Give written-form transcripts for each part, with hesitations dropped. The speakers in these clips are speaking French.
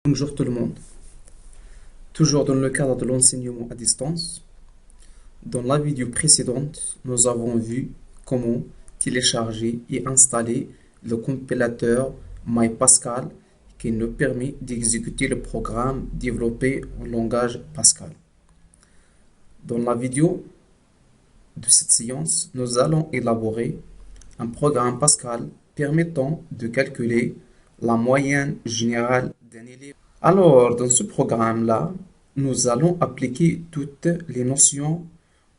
Bonjour tout le monde. Toujours dans le cadre de l'enseignement à distance, dans la vidéo précédente, nous avons vu comment télécharger et installer le compilateur MyPascal qui nous permet d'exécuter le programme développé en langage Pascal. Dans la vidéo de cette séance, nous allons élaborer un programme Pascal permettant de calculer la moyenne générale d'un élève. Alors, dans ce programme-là, nous allons appliquer toutes les notions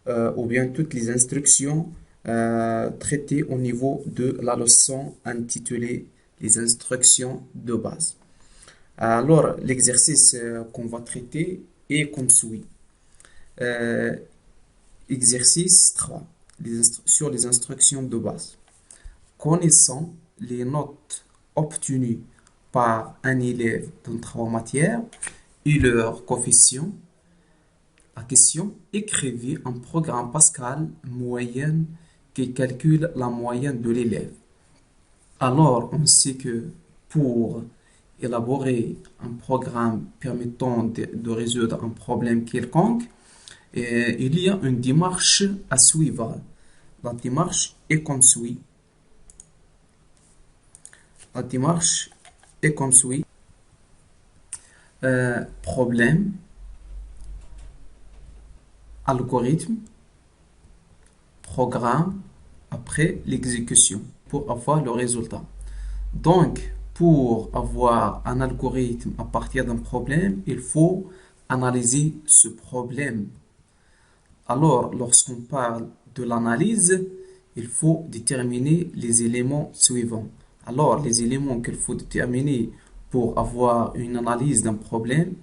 ou bien toutes les instructions traitées au niveau de la leçon intitulée les instructions de base. Alors, l'exercice qu'on va traiter est comme suit. Exercice 3 sur les instructions de base. Connaissant les notes obtenues par un élève dans 3 matières et leur coefficient, la question, écrivez un programme Pascal moyenne qui calcule la moyenne de l'élève. Alors, on sait que pour élaborer un programme permettant de résoudre un problème quelconque, il y a une démarche à suivre. La démarche est comme suit. La démarche est comme suit. Problème, algorithme, programme, après l'exécution pour avoir le résultat. Donc, pour avoir un algorithme à partir d'un problème, il faut analyser ce problème. Alors, lorsqu'on parle de l'analyse, il faut déterminer les éléments suivants. Alors, les éléments qu'il faut déterminer pour avoir une analyse d'un problème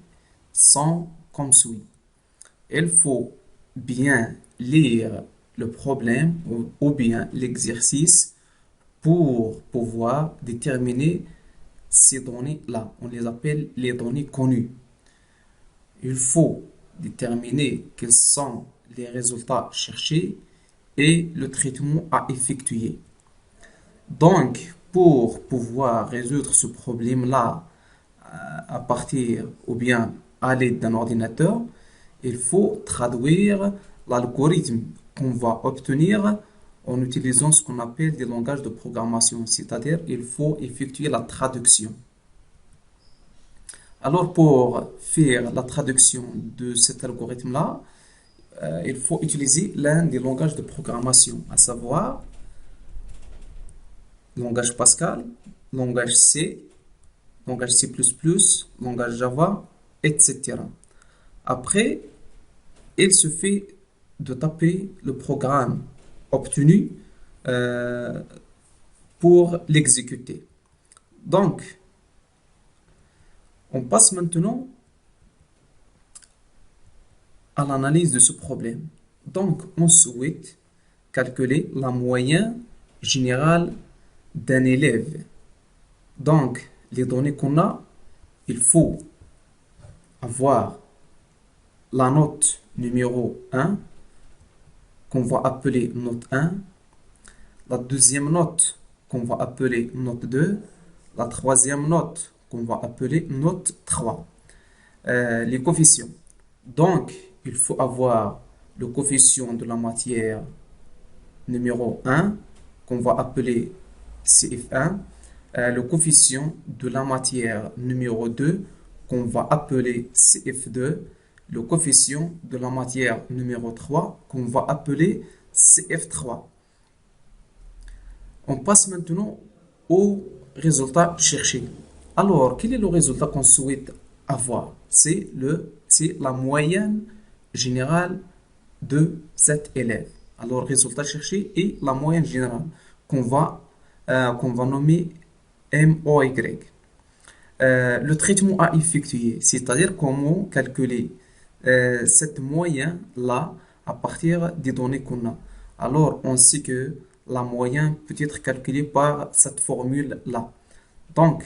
sont comme suit. Il faut bien lire le problème ou bien l'exercice pour pouvoir déterminer ces données-là. On les appelle les données connues. Il faut déterminer quels sont les résultats cherchés et le traitement à effectuer. Donc, pour pouvoir résoudre ce problème-là à partir ou bien à l'aide d'un ordinateur, il faut traduire l'algorithme qu'on va obtenir en utilisant ce qu'on appelle des langages de programmation, c'est-à-dire il faut effectuer la traduction. Alors pour faire la traduction de cet algorithme-là, il faut utiliser l'un des langages de programmation, à savoir langage Pascal, langage C, langage C++, langage Java, etc. Après, il suffit de taper le programme obtenu pour l'exécuter. Donc, on passe maintenant à l'analyse de ce problème. Donc, on souhaite calculer la moyenne générale d'un élève. Donc, les données qu'on a, il faut avoir la note numéro 1, qu'on va appeler note 1, la deuxième note qu'on va appeler note 2, la troisième note qu'on va appeler note 3. Les coefficients. Donc, il faut avoir le coefficient de la matière numéro 1, qu'on va appeler CF1, le coefficient de la matière numéro 2, qu'on va appeler CF2, le coefficient de la matière numéro 3, qu'on va appeler CF3. On passe maintenant au résultat cherché. Alors, quel est le résultat qu'on souhaite avoir? C'est la moyenne générale de cet élève. Alors, résultat cherché est la moyenne générale qu'on va nommer MOY. Le traitement à effectuer, c'est-à-dire comment calculer cette moyenne-là à partir des données qu'on a. Alors, on sait que la moyenne peut être calculée par cette formule-là. Donc,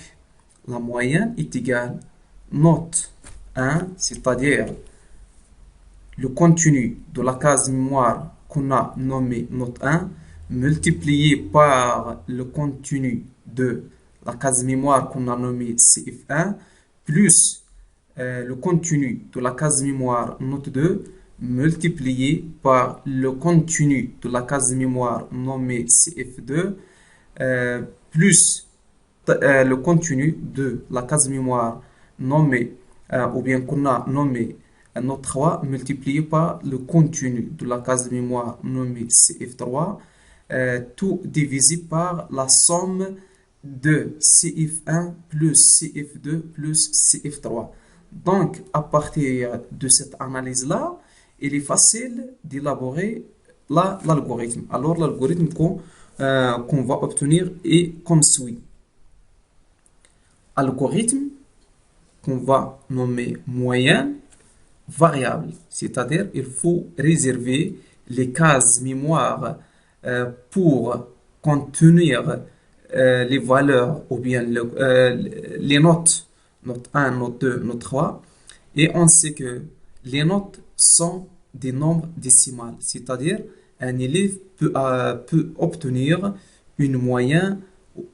la moyenne est égale note 1, c'est-à-dire le contenu de la case mémoire qu'on a nommé note 1, multiplié par le contenu de la case mémoire qu'on a nommé CF1, plus le contenu de la case mémoire note 2 multiplié par le contenu de la case mémoire nommée CF2 plus le contenu de la case mémoire nommée ou bien qu'on a nommé note 3 multiplié par le contenu de la case mémoire nommée CF3 tout divisé par la somme de CF1 plus CF2 plus CF3. Donc, à partir de cette analyse-là, il est facile d'élaborer l'algorithme. Alors, l'algorithme qu'on va obtenir est comme suit. Algorithme qu'on va nommer moyenne variable, c'est-à-dire il faut réserver les cases mémoire pour contenir les valeurs ou bien les notes, note 1, note 2, note 3, et on sait que les notes sont des nombres décimales, c'est-à-dire un élève peut obtenir une moyenne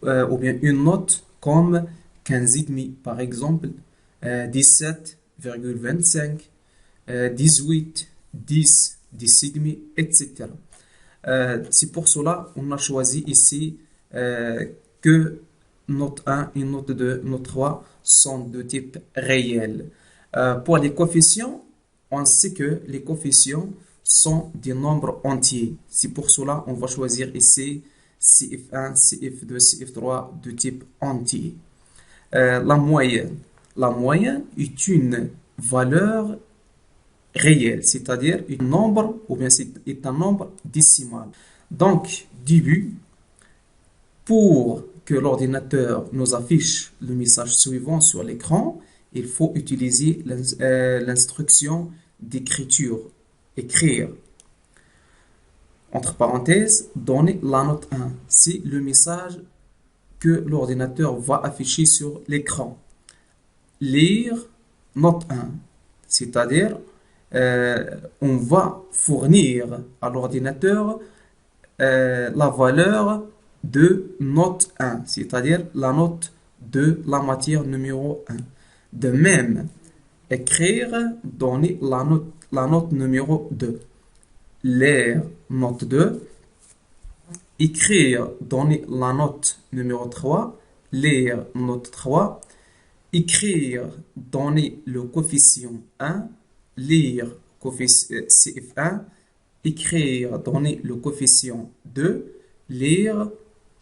ou bien une note comme 15,5 par exemple, 17,25, 18, 10, 10,5, etc. C'est pour cela qu'on a choisi ici que note 1 et note 2, note 3 sont de type réel. Pour les coefficients, on sait que les coefficients sont des nombres entiers. C'est pour cela qu'on va choisir ici CF1, CF2, CF3 de type entier. La moyenne. La moyenne est une valeur réelle, c'est-à-dire un nombre ou bien c'est un nombre décimal. Donc, début, pour que l'ordinateur nous affiche le message suivant sur l'écran, il faut utiliser l'instruction d'écriture. Écrire. Entre parenthèses, donner la note 1. C'est le message que l'ordinateur va afficher sur l'écran. Lire note 1, c'est-à-dire on va fournir à l'ordinateur la valeur de note 1, c'est-à-dire la note de la matière numéro 1. De même, écrire, donner la note numéro 2. Lire note 2. Écrire, donner la note numéro 3. Lire note 3. Écrire, donner le coefficient 1. Lire CF1. Écrire, donner le coefficient 2. Lire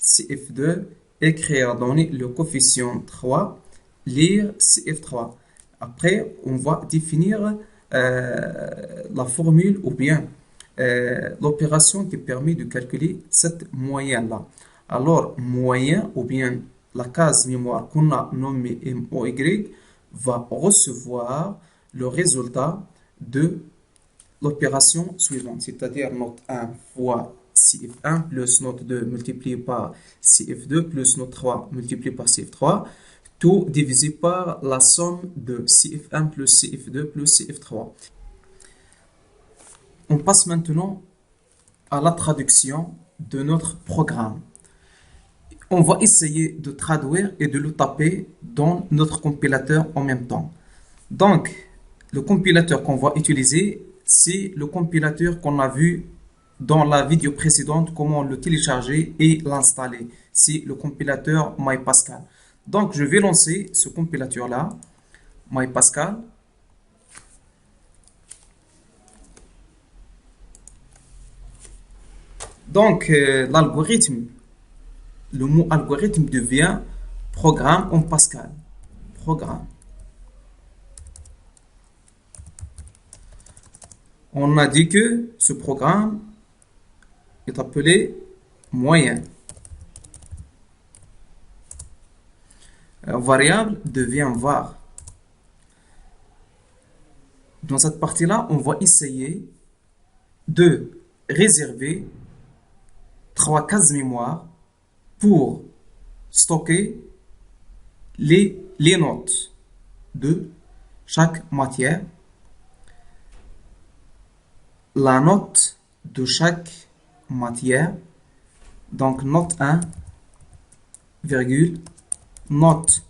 CF2. Écrire, donner le coefficient 3. Lire CF3. Après, on va définir la formule ou bien l'opération qui permet de calculer cette moyenne-là. Alors, moyen ou bien la case mémoire qu'on a nommée MOY va recevoir le résultat de l'opération suivante, c'est-à-dire note 1 fois CF1 plus note 2 multiplié par CF2 plus note 3 multiplié par CF3, tout divisé par la somme de CF1 plus CF2 plus CF3. On passe maintenant à la traduction de notre programme. On va essayer de traduire et de le taper dans notre compilateur en même temps. Donc, le compilateur qu'on va utiliser, c'est le compilateur qu'on a vu dans la vidéo précédente, comment le télécharger et l'installer. C'est le compilateur MyPascal. Donc, je vais lancer ce compilateur-là, MyPascal. Donc, l'algorithme, le mot algorithme devient programme en Pascal. Programme. On a dit que ce programme est appelé moyen. Variable devient var. Dans cette partie-là, on va essayer de réserver 3 cases mémoire pour stocker les notes de chaque matière, la note de chaque matière, donc note 1, virgule, note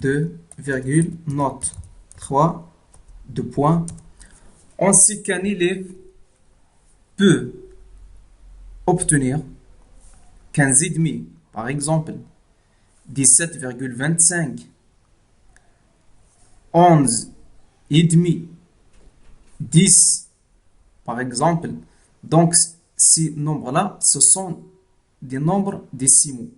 2, virgule, note 3, 2 points. Ainsi qu'un élève peut obtenir 15,5, par exemple, 17,25, 11,5, 10, par exemple. Donc, ces nombres-là, ce sont des nombres décimaux.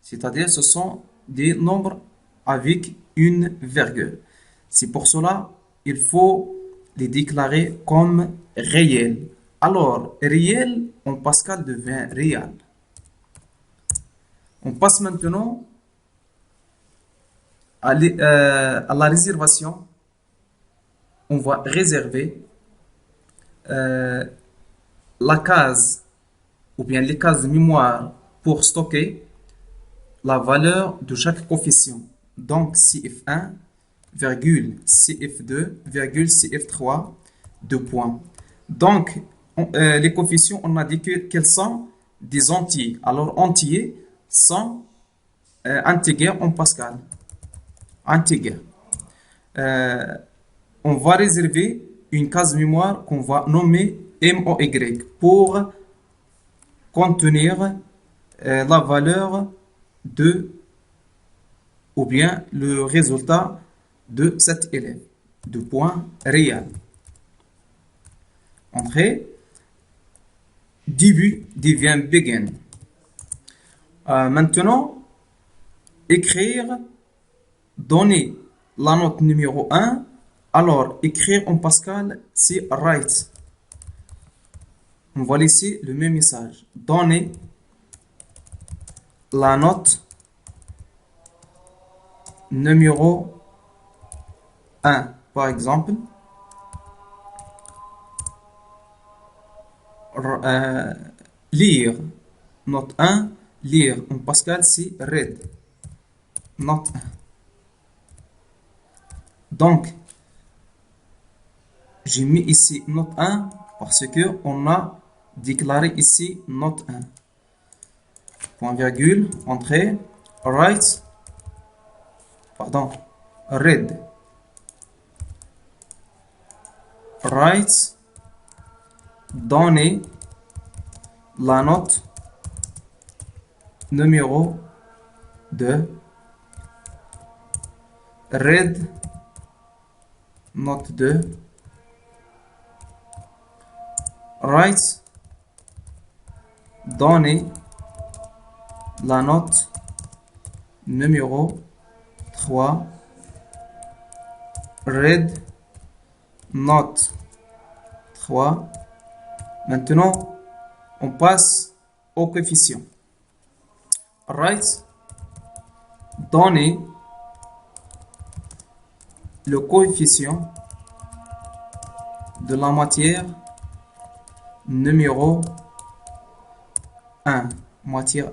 C'est-à-dire, ce sont des nombres avec une virgule. C'est pour cela il faut les déclarer comme réels. Alors, réel en Pascal devient réel. On passe maintenant à la réservation. On va réserver la case ou bien les cases de mémoire pour stocker la valeur de chaque coefficient. Donc, CF1, virgule, CF2, virgule, CF3, 2 points. Donc, les coefficients, on a dit qu'elles sont des entiers. Alors, entiers sont intégrés en Pascal. Intégrés. On va réserver une case mémoire qu'on va nommer MOY pour contenir la valeur de ou bien le résultat de cet élève, de point réel. Entrée, début devient begin. Maintenant, écrire, donner la note numéro 1. Alors, écrire en Pascal, c'est write. On va laisser le même message. Donner la note numéro 1, par exemple. Lire, note 1. Lire en Pascal, c'est read. Note 1. Donc, j'ai mis ici note 1 parce que on a déclaré ici note 1. Point virgule, entrée, write, pardon, read. Write, donner la note numéro 2. Read, note 2. Write, donner la note numéro 3. Read, note 3. Maintenant, on passe au coefficient. Write, donner le coefficient de la matière numéro 1, matière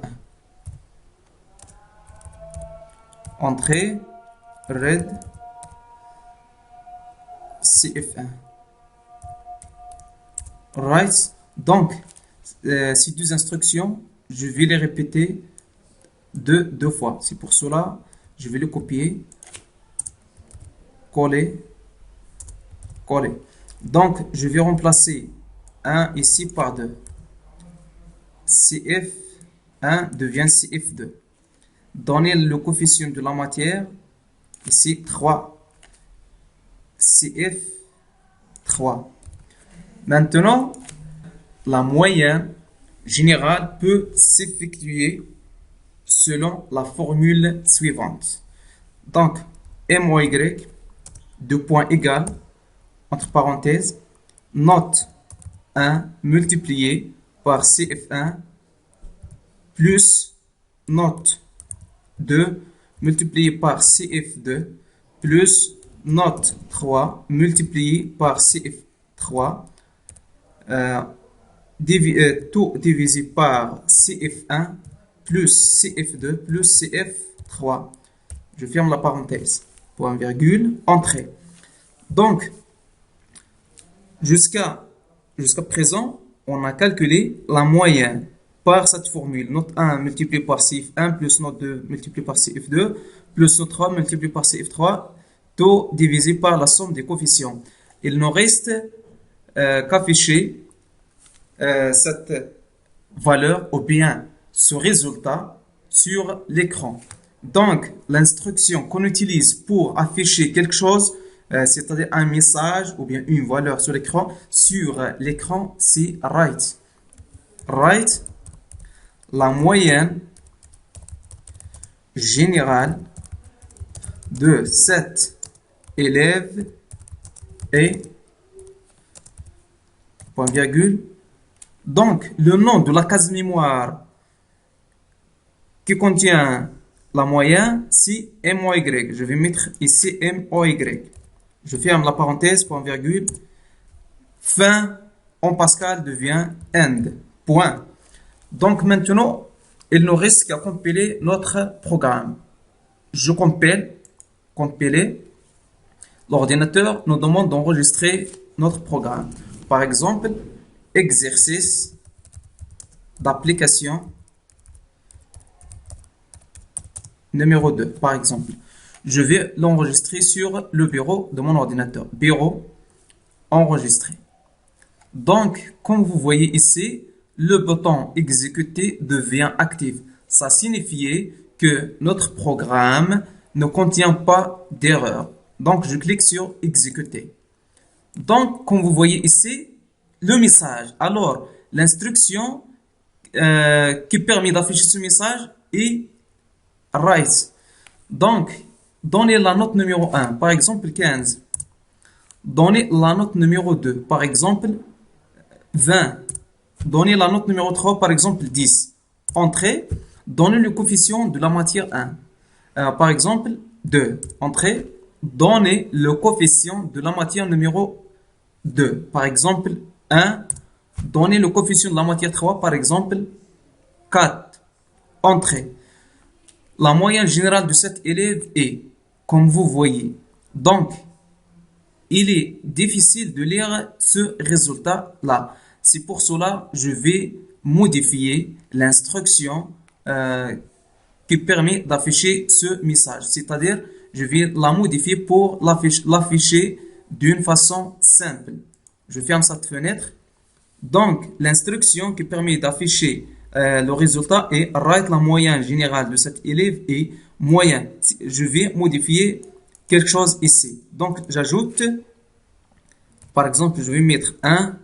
1. Entrée, read, CF1. Write. Donc, ces deux instructions, je vais les répéter deux fois. C'est pour cela, je vais le copier, coller, coller. Donc, je vais remplacer 1 ici par 2. CF1 devient CF2. Donner le coefficient de la matière, ici 3. CF3. Maintenant, la moyenne générale peut s'effectuer selon la formule suivante. Donc, MOY, 2 points égales, entre parenthèses, note 1 multiplié par CF1 plus note 2 multiplié par CF2 plus note 3 multiplié par CF3 tout divisé par CF1 plus CF2 plus CF3. Je ferme la parenthèse. Point virgule, entrée. Donc, jusqu'à présent, on a calculé la moyenne par cette formule. Note 1 multiplié par CF1 plus note 2 multiplié par CF2 plus C3 multiplié par CF3, tout divisé par la somme des coefficients. Il nous reste qu'afficher cette valeur ou bien ce résultat sur l'écran. Donc, l'instruction qu'on utilise pour afficher quelque chose, c'est-à-dire un message ou bien une valeur sur l'écran, c'est write. Write la moyenne générale de 7 élèves et point virgule. Donc, le nom de la case mémoire qui contient la moyenne, c'est MOY. Je vais mettre ici MOY. Je ferme la parenthèse, point virgule. Fin en Pascal devient end. Point. Donc maintenant, il nous reste qu'à compiler notre programme. Je compile. Compiler. L'ordinateur nous demande d'enregistrer notre programme. Par exemple, exercice d'application numéro 2, par exemple. Je vais l'enregistrer sur le bureau de mon ordinateur. Bureau, enregistrer. Donc, comme vous voyez ici, le bouton exécuter devient actif. Ça signifie que notre programme ne contient pas d'erreur. Donc, je clique sur exécuter. Donc, comme vous voyez ici, le message. Alors, l'instruction qui permet d'afficher ce message est write. Donc, donnez la note numéro 1, par exemple 15. Donnez la note numéro 2, par exemple 20. Donnez la note numéro 3, par exemple 10. Entrée, donnez le coefficient de la matière 1. Par exemple 2. Entrée, donnez le coefficient de la matière numéro 2. Par exemple 1. Donnez le coefficient de la matière 3, par exemple 4. Entrée. La moyenne générale de cet élève est, comme vous voyez. Donc, il est difficile de lire ce résultat-là. C'est pour cela que je vais modifier l'instruction qui permet d'afficher ce message. C'est-à-dire, je vais la modifier pour l'afficher d'une façon simple. Je ferme cette fenêtre. Donc, l'instruction qui permet d'afficher le résultat est write la moyenne générale de cet élève et moyenne. Je vais modifier quelque chose ici. Donc, j'ajoute, par exemple, je vais mettre 1.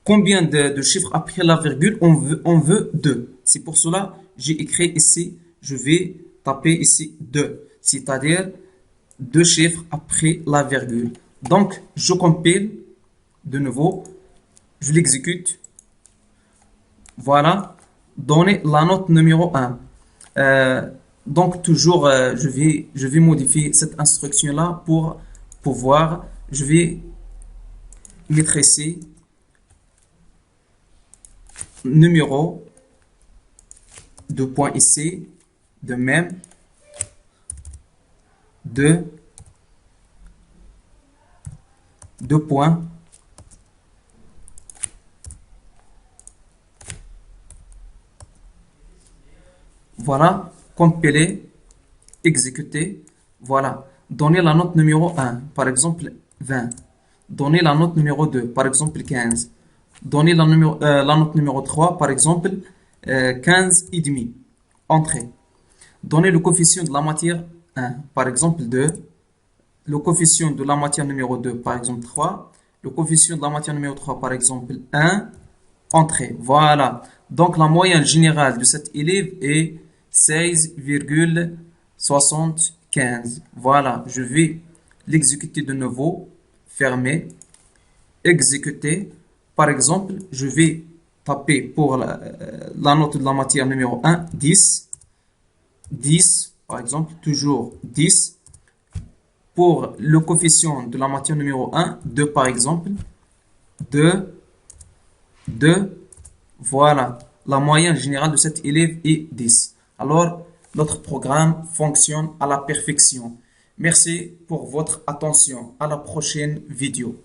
Combien de chiffres après la virgule? On veut 2. C'est pour cela que j'ai écrit ici, je vais taper ici 2. C'est-à-dire 2 chiffres après la virgule. Donc, je compile de nouveau. Je l'exécute. Voilà. Donnez la note numéro 1. Donc, toujours, je vais modifier cette instruction-là pour pouvoir, je vais mettre ici numéro, 2 points ici, de même, 2 points, voilà, compiler, exécuter, voilà, donner la note numéro 1, par exemple 20, donner la note numéro 2, par exemple 15, donner la note numéro 3, par exemple 15 et demi, entrée, donner le coefficient de la matière 1, par exemple 2, le coefficient de la matière numéro 2, par exemple 3, le coefficient de la matière numéro 3, par exemple 1, entrée, voilà. Donc la moyenne générale de cet élève est 16,75. Voilà, je vais l'exécuter de nouveau, fermer, exécuter. Par exemple, je vais taper pour la note de la matière numéro 1, 10. 10, par exemple, toujours 10. Pour le coefficient de la matière numéro 1, 2 par exemple. 2, 2. Voilà, la moyenne générale de cet élève est 10. Alors, notre programme fonctionne à la perfection. Merci pour votre attention. À la prochaine vidéo.